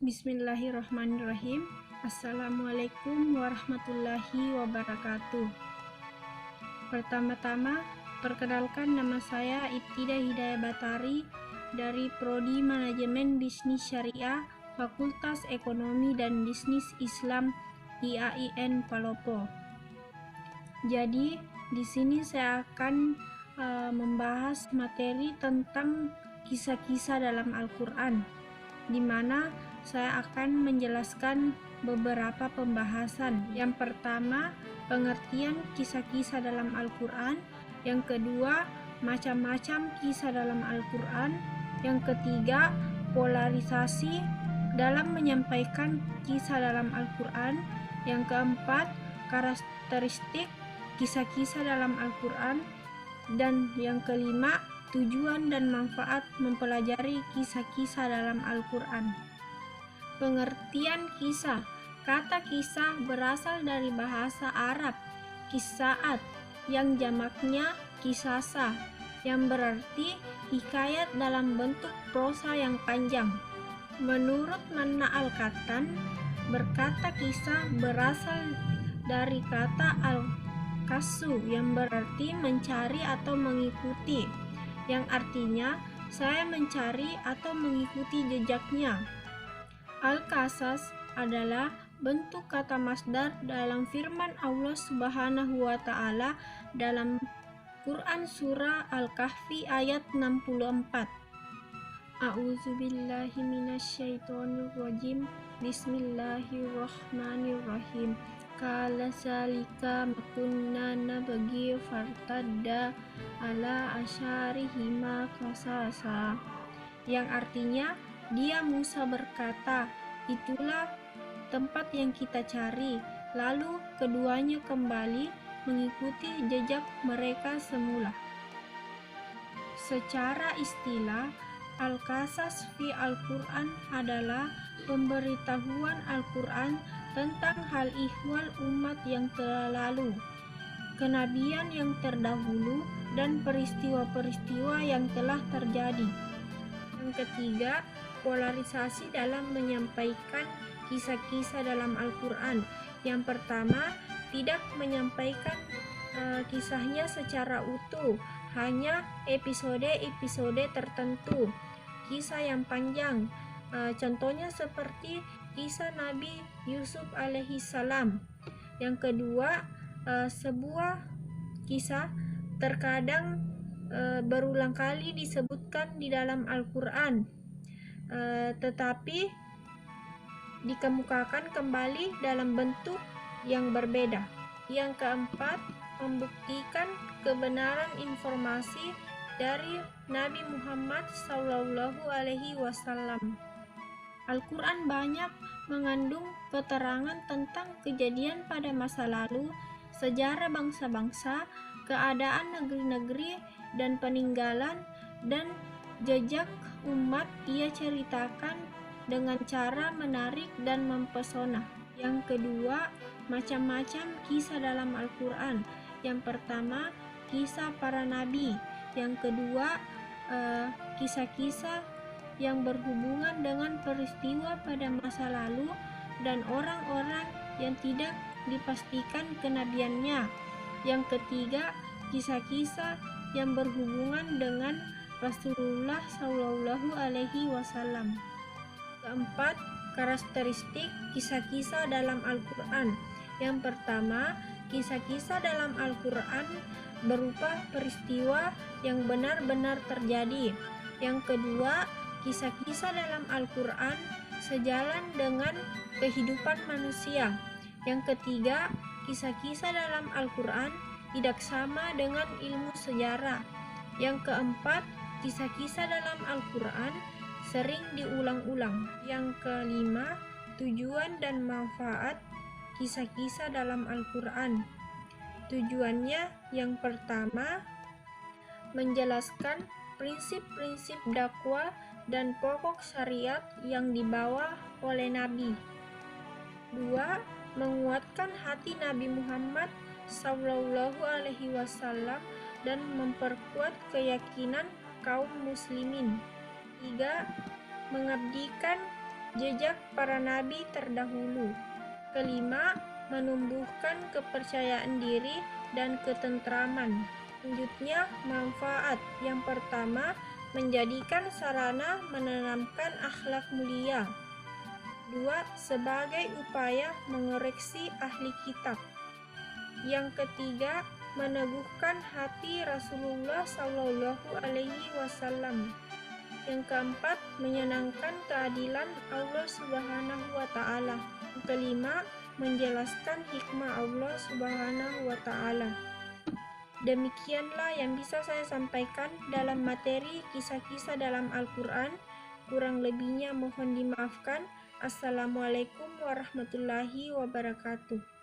Bismillahirrahmanirrahim. Assalamualaikum warahmatullahi wabarakatuh. Pertama-tama, perkenalkan nama saya Ibtidah Hidayah Batari dari Prodi Manajemen Bisnis Syariah, Fakultas Ekonomi dan Bisnis Islam IAIN Palopo. Jadi, di sini saya akan membahas materi tentang kisah-kisah dalam Al-Quran, di mana saya akan menjelaskan beberapa pembahasan. Yang pertama, pengertian kisah-kisah dalam Al-Quran. Yang kedua, macam-macam kisah dalam Al-Quran. Yang ketiga, polarisasi dalam menyampaikan kisah dalam Al-Quran. Yang keempat, karakteristik kisah-kisah dalam Al-Quran. Dan yang kelima, tujuan dan manfaat mempelajari kisah-kisah dalam Al-Quran. Pengertian kisah. Kata kisah berasal dari bahasa Arab kisa'at, yang jamaknya kisasa, yang berarti hikayat dalam bentuk prosa yang panjang. Menurut Manna Al-Kattan, berkata kisah berasal dari kata al-kasu, yang berarti mencari atau mengikuti, yang artinya saya mencari atau mengikuti jejaknya. Al-kasas adalah bentuk kata masdar dalam firman Allah Subhanahu wa Ta'ala dalam Quran surah Al-Kahfi ayat 64. A'udzubillahi minasyaitonirrajim. Bismillahirrahmanirrahim. Kala salika makunna nabagi fartadda ala asyarihima kasasa, yang artinya dia Musa berkata, itulah tempat yang kita cari, lalu keduanya kembali mengikuti jejak mereka semula. Secara istilah, Al-Qasas fi Al-Quran adalah pemberitahuan Al-Quran tentang hal ihwal umat yang telah lalu, kenabian yang terdahulu, dan peristiwa-peristiwa yang telah terjadi. Yang ketiga, polarisasi dalam menyampaikan kisah-kisah dalam Al-Quran. Yang pertama, tidak menyampaikan kisahnya secara utuh, hanya episode-episode tertentu, kisah yang panjang. Contohnya seperti kisah Nabi Yusuf alaihissalam. Yang kedua, sebuah kisah terkadang berulang kali disebutkan di dalam Al-Quran, tetapi dikemukakan kembali dalam bentuk yang berbeda. Yang keempat, membuktikan kebenaran informasi dari Nabi Muhammad SAW. Al-Quran banyak mengandung keterangan tentang kejadian pada masa lalu, sejarah bangsa-bangsa, keadaan negeri-negeri, dan peninggalan dan jejak umat. Ia ceritakan dengan cara menarik dan mempesona. Yang kedua, macam-macam kisah dalam Al-Quran. Yang pertama, kisah para nabi. Yang kedua, kisah-kisah yang berhubungan dengan peristiwa pada masa lalu dan orang-orang yang tidak dipastikan kenabiannya. Yang ketiga, kisah-kisah yang berhubungan dengan Rasulullah SAW. Keempat, karakteristik kisah-kisah dalam Al-Quran. Yang pertama, kisah-kisah dalam Al-Quran berupa peristiwa yang benar-benar terjadi. Yang kedua, kisah-kisah dalam Al-Quran sejalan dengan kehidupan manusia. Yang ketiga, kisah-kisah dalam Al-Quran tidak sama dengan ilmu sejarah. Yang keempat, kisah-kisah dalam Al-Quran sering diulang-ulang. Yang kelima, tujuan dan manfaat kisah-kisah dalam Al-Quran. Tujuannya yang pertama, menjelaskan prinsip-prinsip dakwah dan pokok syariat yang dibawa oleh Nabi. 2. Menguatkan hati Nabi Muhammad SAW dan memperkuat keyakinan kaum muslimin. 3. Mengabdikan jejak para nabi terdahulu. Kelima, menumbuhkan kepercayaan diri dan ketentraman. Selanjutnya, manfaat. Yang pertama, menjadikan sarana menanamkan akhlak mulia. Dua, sebagai upaya mengoreksi ahli kitab. Yang ketiga, meneguhkan hati Rasulullah Shallallahu Alaihi Wasallam. Yang keempat, menyenangkan keadilan Allah Subhanahu wa Ta'ala. Yang kelima, menjelaskan hikmah Allah Subhanahu wa Ta'ala. Demikianlah yang bisa saya sampaikan dalam materi kisah-kisah dalam Al-Quran. Kurang lebihnya mohon dimaafkan. Assalamualaikum warahmatullahi wabarakatuh.